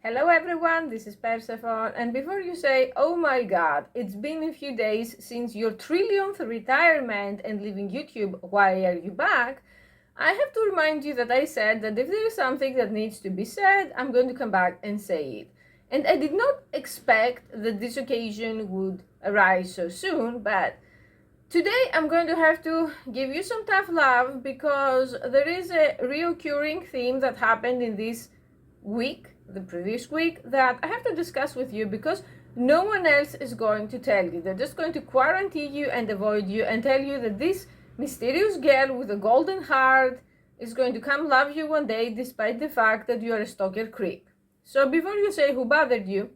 Hello everyone, this is Persephone, and before you say, oh my god, it's been a few days since your trillionth retirement and leaving YouTube, why are you back? I have to remind you that I said that if there is something that needs to be said, I'm going to come back and say it. And I did not expect that this occasion would arise so soon, but today I'm going to have to give you some tough love because there is a reoccurring theme that happened in this week, the previous week, that I have to discuss with you because no one else is going to tell you. They're just going to quarantine you and avoid you and tell you that this mysterious girl with a golden heart is going to come love you one day despite the fact that you are a stalker creep. So before you say who bothered you,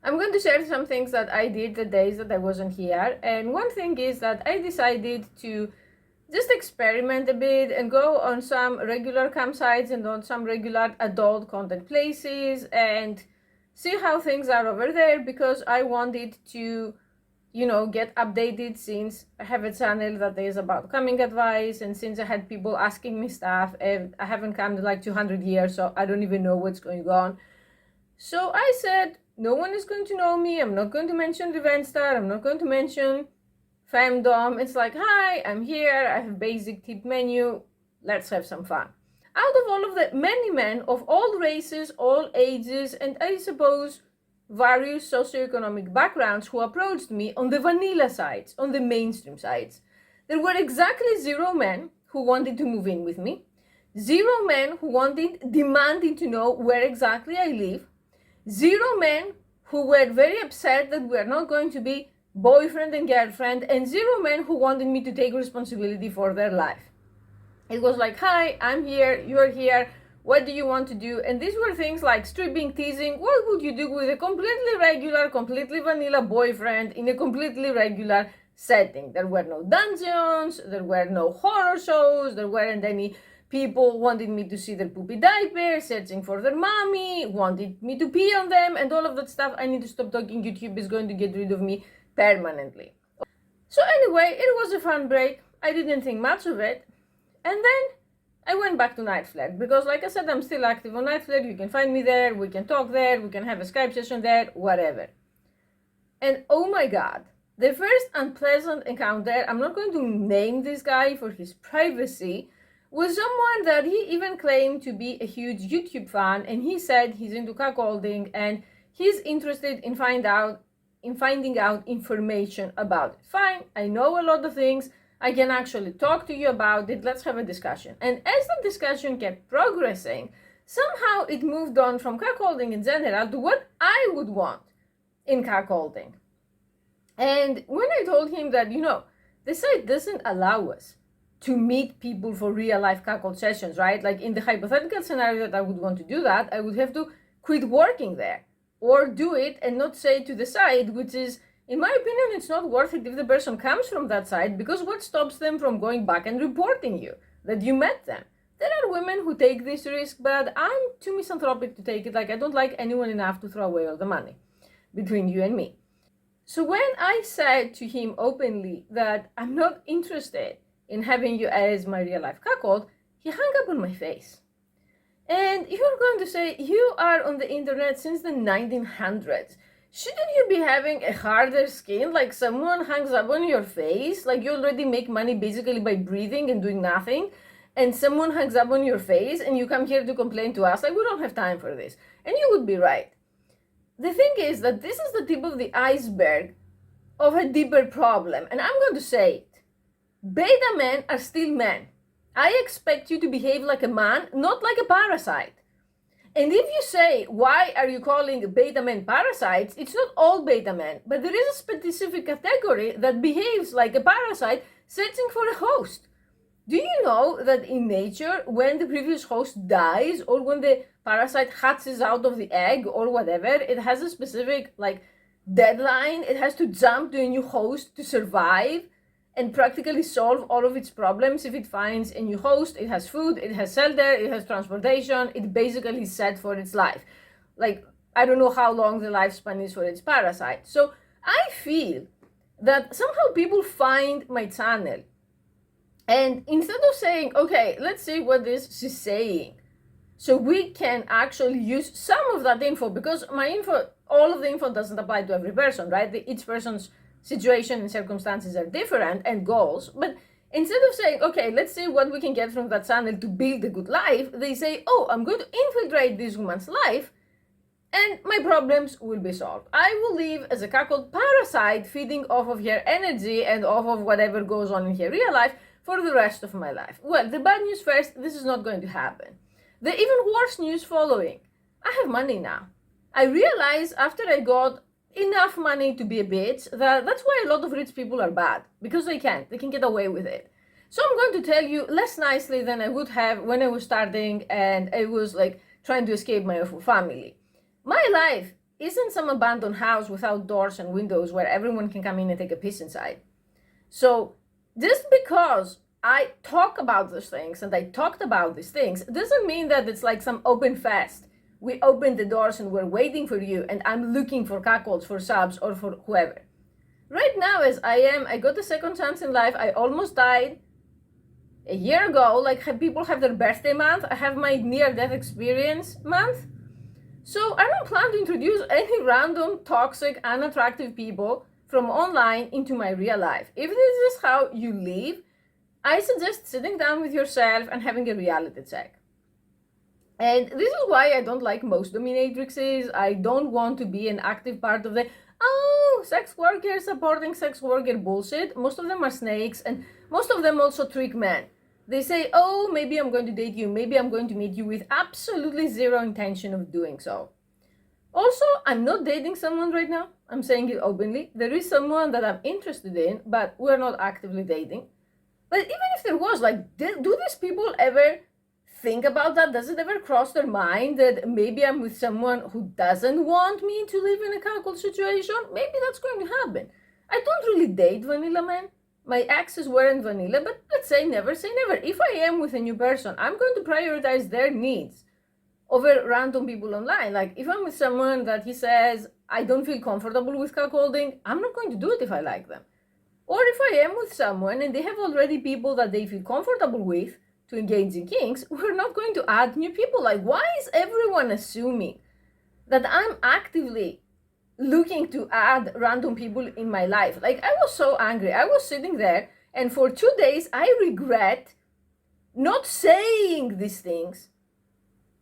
I'm going to share some things that I did the days that I wasn't here. And one thing is that I decided to just experiment a bit and go on some regular campsites and on some regular adult content places and see how things are over there, because I wanted to, get updated since I have a channel that is about coming advice, and since I had people asking me stuff, and I haven't come to like 200 years, so I don't even know what's going on. So I said, no one is going to know me. I'm not going to mention Revenge Star. I'm not going to mention Femdom. It's like, hi, I'm here. I have basic tip menu. Let's have some fun. Out of all of the many men of all races, all ages, and I suppose various socioeconomic backgrounds who approached me on the vanilla sites, on the mainstream sites, there were exactly 0 men who wanted to move in with me, 0 men who demanding to know where exactly I live, 0 men who were very upset that we are not going to be boyfriend and girlfriend, and 0 men who wanted me to take responsibility for their life. It was like, hi, I'm here, you're here, what do you want to do? And these were things like stripping, teasing. What would you do with a completely regular, completely vanilla boyfriend in a completely regular setting? There were no dungeons, there were no horror shows, there weren't any people wanted me to see their poopy diaper, searching for their mommy, wanted me to pee on them, and all of that stuff. I need to stop talking. YouTube is going to get rid of me permanently. So anyway, it was a fun break. I didn't think much of it. And then I went back to Night Flirt because, like I said, I'm still active on Night Flirt. You can find me there, we can talk there, we can have a Skype session there, whatever. And oh my god, the first unpleasant encounter, I'm not going to name this guy for his privacy, was someone that he even claimed to be a huge YouTube fan, and he said he's into cuckolding and he's interested in finding out information about it. Fine, I know a lot of things, I can actually talk to you about it, let's have a discussion. And as the discussion kept progressing, somehow it moved on from cuckolding in general to what I would want in cuckolding. And when I told him that, the site doesn't allow us to meet people for real life cuckold sessions, right? Like in the hypothetical scenario that I would want to do that, I would have to quit working there or do it and not say to the site, which is, in my opinion, it's not worth it if the person comes from that site, because what stops them from going back and reporting you that you met them? There are women who take this risk, but I'm too misanthropic to take it. Like, I don't like anyone enough to throw away all the money between you and me. So when I said to him openly that I'm not interested in having you as my real life cuckold, he hung up on my face. And you're going to say, you are on the internet since the 1900s. Shouldn't you be having a harder skin? Like, someone hangs up on your face? Like, you already make money basically by breathing and doing nothing, and someone hangs up on your face and you come here to complain to us? Like, we don't have time for this. And you would be right. The thing is that this is the tip of the iceberg of a deeper problem, and I'm going to say it. Beta men are still men. I expect you to behave like a man, not like a parasite. And if you say, why are you calling beta men parasites? It's not all beta men, but there is a specific category that behaves like a parasite searching for a host. Do you know that in nature, when the previous host dies or when the parasite hatches out of the egg or whatever, it has a specific deadline. It has to jump to a new host to survive and practically solve all of its problems. If it finds a new host, it has food, it has shelter, it has transportation, it basically is set for its life. Like, I don't know how long the lifespan is for its parasite. So I feel that somehow people find my channel, and instead of saying, okay, let's see what this she's saying, so we can actually use some of that info, because my info, all of the info doesn't apply to every person, right? Each person's situation and circumstances are different, and goals. But instead of saying, okay, let's see what we can get from that channel to build a good life, they say, oh, I'm going to infiltrate this woman's life and my problems will be solved. I will live as a cuckold parasite, feeding off of her energy and off of whatever goes on in her real life for the rest of my life. Well, the bad news first, this is not going to happen. The even worse news following. I have money now. I realized after I got enough money to be a bitch that's why a lot of rich people are bad, because they can get away with it. So I'm going to tell you less nicely than I would have when I was starting and I was like trying to escape my awful family. My life isn't some abandoned house without doors and windows where everyone can come in and take a piss inside. So just because I talk about those things and I talked about these things doesn't mean that it's like some open fest. We open the doors and we're waiting for you and I'm looking for cuckolds, for subs, or for whoever. Right now, as I got a second chance in life. I almost died a year ago. Like, people have their birthday month. I have my near-death experience month. So I don't plan to introduce any random, toxic, unattractive people from online into my real life. If this is how you live, I suggest sitting down with yourself and having a reality check. And this is why I don't like most dominatrixes. I don't want to be an active part of the, sex worker supporting sex worker bullshit. Most of them are snakes, and most of them also trick men. They say, oh, maybe I'm going to date you, maybe I'm going to meet you, with absolutely zero intention of doing so. Also, I'm not dating someone right now. I'm saying it openly. There is someone that I'm interested in, but we're not actively dating. But even if there was, like, do these people ever think about that? Does it ever cross their mind that maybe I'm with someone who doesn't want me to live in a cuckold situation? Maybe that's going to happen. I don't really date vanilla men. My exes weren't vanilla, but let's say never say never. If I am with a new person, I'm going to prioritize their needs over random people online. Like, if I'm with someone that he says, I don't feel comfortable with cuckolding, I'm not going to do it if I like them. Or if I am with someone and they have already people that they feel comfortable with to engage in kinks, we're not going to add new people. Like, why is everyone assuming that I'm actively looking to add random people in my life? Like, I was so angry. I was sitting there, and for 2 days I regret not saying these things,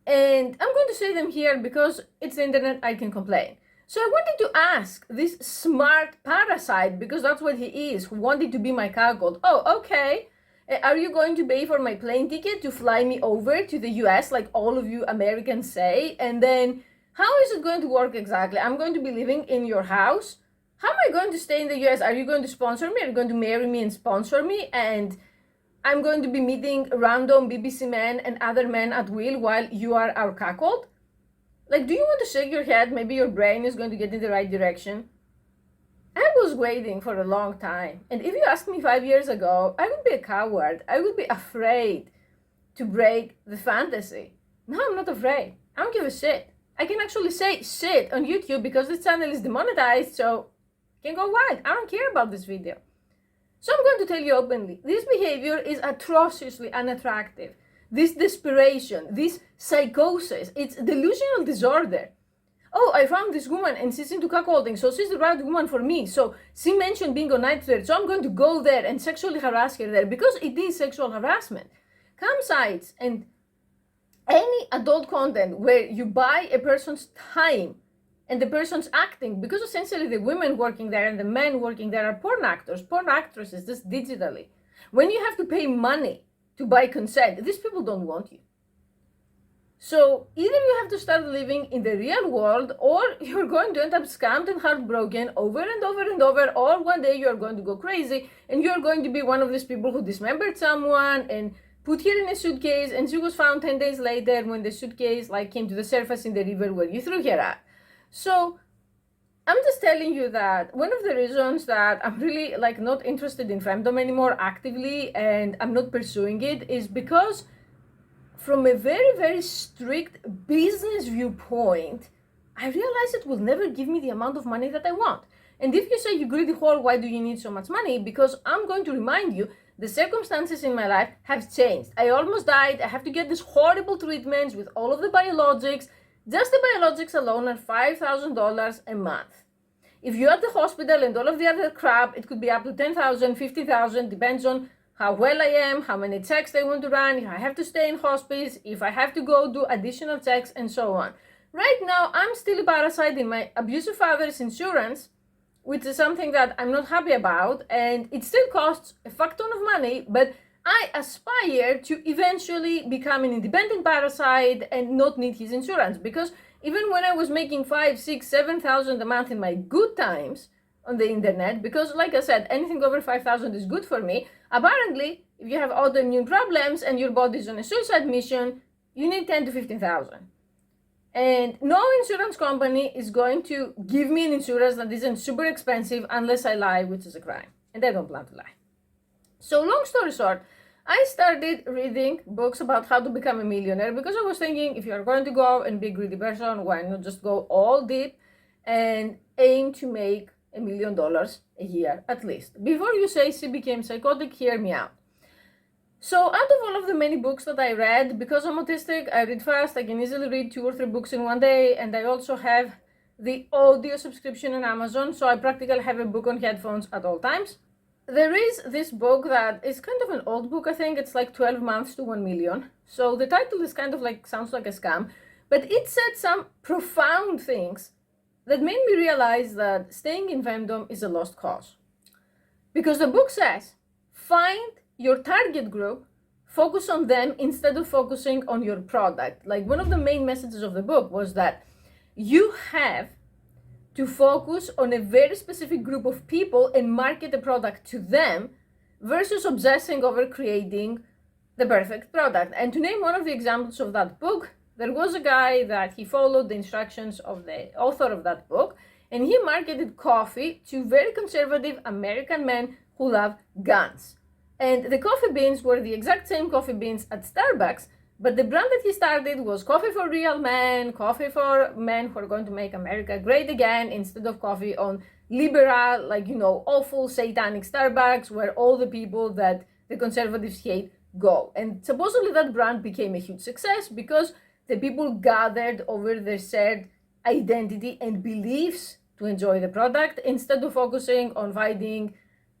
and I'm going to say them here because it's the internet. I can complain. So I wanted to ask this smart parasite, because that's what he is, who wanted to be my cuckold. Oh, okay, are you going to pay for my plane ticket to fly me over to the US like all of you Americans say? And then how is it going to work exactly? I'm going to be living in your house. How am I going to stay in the US? Are you going to sponsor me? Are you going to marry me and sponsor me? And I'm going to be meeting random BBC men and other men at will while you are our cuckold? Like, do you want to shake your head? Maybe your brain is going to get in the right direction. I was waiting for a long time. And if you asked me 5 years ago, I would be a coward. I would be afraid to break the fantasy. Now I'm not afraid. I don't give a shit. I can actually say shit on YouTube because this channel is demonetized, so I can go wide. I don't care about this video. So I'm going to tell you openly, this behavior is atrociously unattractive. This desperation, this psychosis, it's delusional disorder. Oh, I found this woman and she's into cuckolding, so she's the right woman for me. So she mentioned being on night threat, so I'm going to go there and sexually harass her there, because it is sexual harassment. Campsites and any adult content where you buy a person's time and the person's acting, because essentially the women working there and the men working there are porn actors, porn actresses, just digitally. When you have to pay money to buy consent, these people don't want you. So either you have to start living in the real world, or you're going to end up scammed and heartbroken over and over and over, or one day you're going to go crazy and you're going to be one of these people who dismembered someone and put her in a suitcase, and she was found 10 days later when the suitcase came to the surface in the river where you threw her at. So I'm just telling you that one of the reasons that I'm really not interested in femdom anymore actively, and I'm not pursuing it, is because from a very, very strict business viewpoint, I realize it will never give me the amount of money that I want. And if you say, you greedy whore, why do you need so much money? Because I'm going to remind you The circumstances in my life have changed. I almost died. I have to get these horrible treatments with all of the biologics. Just the biologics alone are $5,000 a month. If you're at the hospital and all of the other crap, it could be up to $10,000, $15,000, depends on how well I am, how many checks they want to run, if I have to stay in hospice, if I have to go do additional checks, and so on. Right now, I'm still a parasite in my abusive father's insurance, which is something that I'm not happy about, and it still costs a fuck ton of money, but I aspire to eventually become an independent parasite and not need his insurance, because even when I was making 5, 6, 7,000 a month in my good times on the internet, because like I said, anything over 5,000 is good for me. Apparently, if you have autoimmune problems and your body's on a suicide mission, you need 10 to 15,000. And no insurance company is going to give me an insurance that isn't super expensive unless I lie, which is a crime. And I don't plan to lie. So long story short, I started reading books about how to become a millionaire because I was thinking, if you're going to go and be a greedy person, why not just go all deep and aim to make $1 million a year at least? Before you say she became psychotic, hear me out. So out of all of the many books that I read, because I'm autistic, I read fast, I can easily read 2 or 3 books in one day, and I also have the audio subscription on Amazon, so I practically have a book on headphones at all times. There is this book that is kind of an old book, I think. It's like 12 months to 1 million. So the title is kind of like, sounds like a scam, but it said some profound things that made me realize that staying in femdom is a lost cause. Because the book says, find your target group, focus on them instead of focusing on your product. Like one of the main messages of the book was that you have to focus on a very specific group of people and market the product to them versus obsessing over creating the perfect product. And to name one of the examples of that book, there was a guy that he followed the instructions of the author of that book, and he marketed coffee to very conservative American men who love guns. And the coffee beans were the exact same coffee beans at Starbucks, but the brand that he started was Coffee for Real Men, coffee for men who are going to make America great again, instead of coffee on liberal, like, awful satanic Starbucks, where all the people that the conservatives hate go. And supposedly that brand became a huge success because the people gathered over their shared identity and beliefs to enjoy the product instead of focusing on finding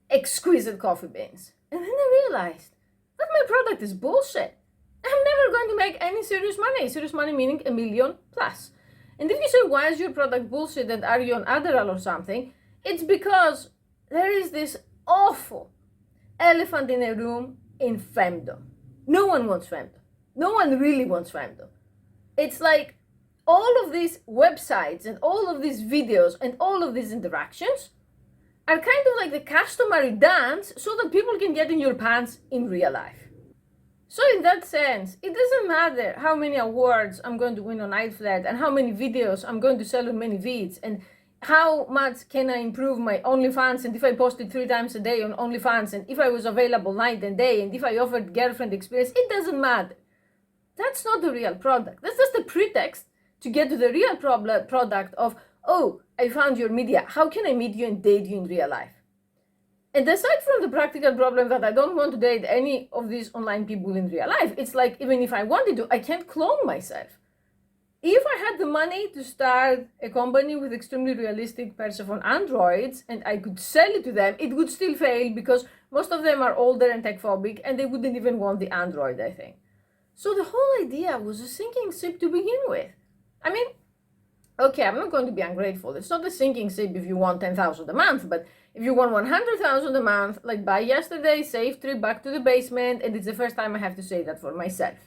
exquisite coffee beans. And then I realized that my product is bullshit. I'm never going to make any serious money meaning $1 million plus. And if you say, why is your product bullshit and are you on Adderall or something? It's because there is this awful elephant in a room in femdom. No one wants femdom. No one really wants femdom. It's like all of these websites and all of these videos and all of these interactions are kind of like the customary dance so that people can get in your pants in real life. So in that sense, it doesn't matter how many awards I'm going to win on iFlat and how many videos I'm going to sell on many vids and how much can I improve my OnlyFans and if I posted 3 times a day on OnlyFans and if I was available night and day and if I offered girlfriend experience, it doesn't matter. That's not the real product. That's just a pretext to get to the real product of, oh, I found your media. How can I meet you and date you in real life? And aside from the practical problem that I don't want to date any of these online people in real life, it's like even if I wanted to, I can't clone myself. If I had the money to start a company with extremely realistic Persephone androids and I could sell it to them, it would still fail because most of them are older and tech-phobic and they wouldn't even want the android, I think. So the whole idea was a sinking ship to begin with. I mean, okay, I'm not going to be ungrateful. It's not a sinking ship if you want 10,000 a month, but if you want 100,000 a month, like buy yesterday, safe trip back to the basement, and it's the first time I have to say that for myself.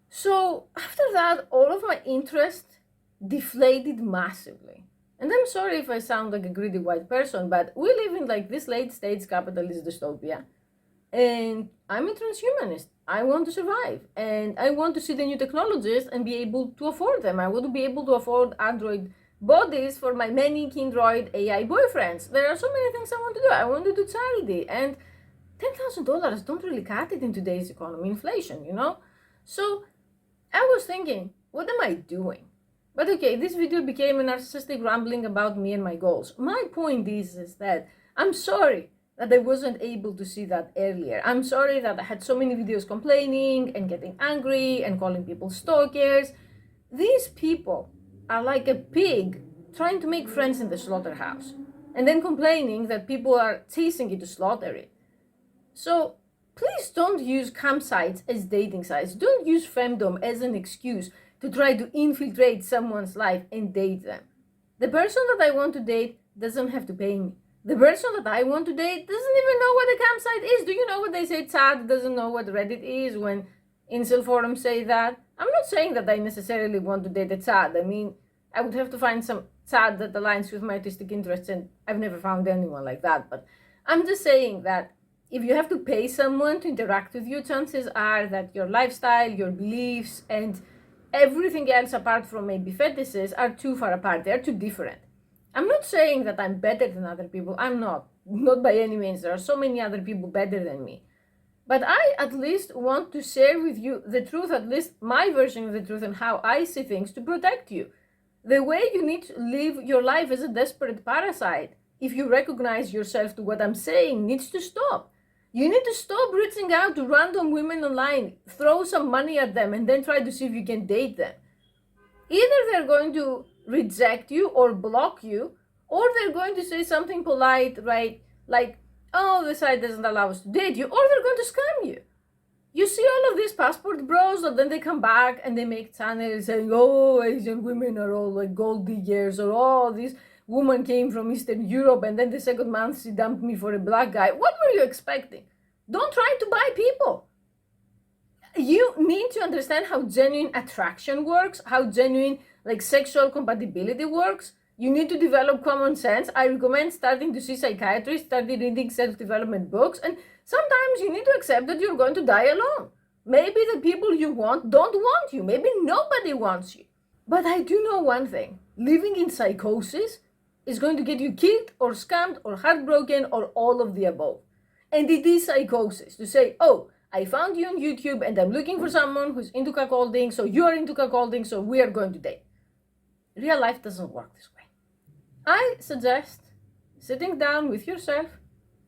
So after that, all of my interest deflated massively. And I'm sorry if I sound like a greedy white person, but we live in like this late stage capitalist dystopia. And I'm a transhumanist. I want to survive. And I want to see the new technologies and be able to afford them. I want to be able to afford Android bodies for my many Kindroid AI boyfriends. There are so many things I want to do. I want to do charity. And $10,000 don't really cut it in today's economy, inflation, So I was thinking, what am I doing? But okay, this video became a narcissistic rambling about me and my goals. My point is that I'm sorry that I wasn't able to see that earlier. I'm sorry that I had so many videos complaining and getting angry and calling people stalkers. These people are like a pig trying to make friends in the slaughterhouse and then complaining that people are chasing you to slaughter it. So please don't use campsites as dating sites. Don't use femdom as an excuse to try to infiltrate someone's life and date them. The person that I want to date doesn't have to pay me. The person that I want to date doesn't even know what a campsite is. Do you know what they say? Chad doesn't know what Reddit is when incel forums say that. I'm not saying that I necessarily want to date a Chad. I mean, I would have to find some Chad that aligns with my artistic interests, and I've never found anyone like that. But I'm just saying that if you have to pay someone to interact with you, chances are that your lifestyle, your beliefs, and everything else apart from maybe fetishes are too far apart. They're too different. I'm not saying that I'm better than other people. I'm not by any means. There are so many other people better than me. But I at least want to share with you the truth, at least my version of the truth and how I see things, to protect you. The way you need to live your life as a desperate parasite, if you recognize yourself to what I'm saying, needs to stop. You need to stop reaching out to random women online, throw some money at them, and then try to see if you can date them. Either they're going to reject you or block you, or they're going to say something polite, right? Like, oh, the site doesn't allow us to date you, or they're going to scam you. You see all of these passport bros, and then they come back and they make channels saying, oh, Asian women are all like gold diggers, or oh, this woman came from Eastern Europe, and then the second month she dumped me for a black guy. What were you expecting? Don't try to buy people. You need to understand how genuine attraction works, how genuine like sexual compatibility works. You need to develop common sense. I recommend starting to see psychiatrists, starting reading self-development books, and sometimes you need to accept that you're going to die alone. Maybe the people you want don't want you. Maybe nobody wants you. But I do know one thing. Living in psychosis is going to get you killed or scammed or heartbroken or all of the above. And it is psychosis to say, oh, I found you on YouTube and I'm looking for someone who's into cuckolding, so you're into cuckolding, so we are going to date. Real life doesn't work this way. I suggest sitting down with yourself,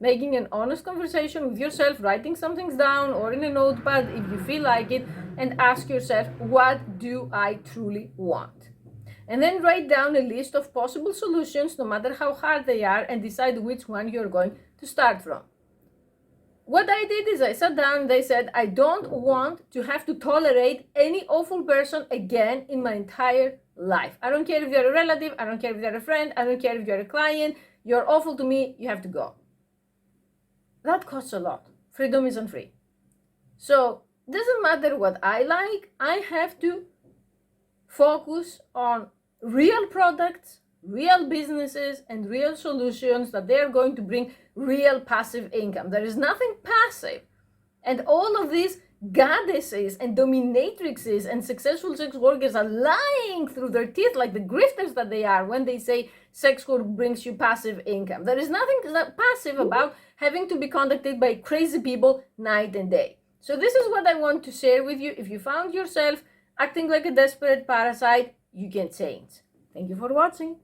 making an honest conversation with yourself, writing some things down or in a notepad if you feel like it, and ask yourself, what do I truly want? And then write down a list of possible solutions, no matter how hard they are, and decide which one you're going to start from. What I did is I sat down and I said, I don't want to have to tolerate any awful person again in my entire life. I don't care if you're a relative, I don't care if you're a friend, I don't care if you're a client, you're awful to me, you have to go. That costs a lot. Freedom isn't free. So it doesn't matter what I like, I have to focus on real products, real businesses, and real solutions that they're going to bring real passive income. There is nothing passive. And all of these goddesses and dominatrixes and successful sex workers are lying through their teeth like the grifters that they are when they say sex work brings you passive income. There is nothing passive about having to be contacted by crazy people night and day. So this is what I want to share with you. If you found yourself acting like a desperate parasite, you can change. Thank you for watching.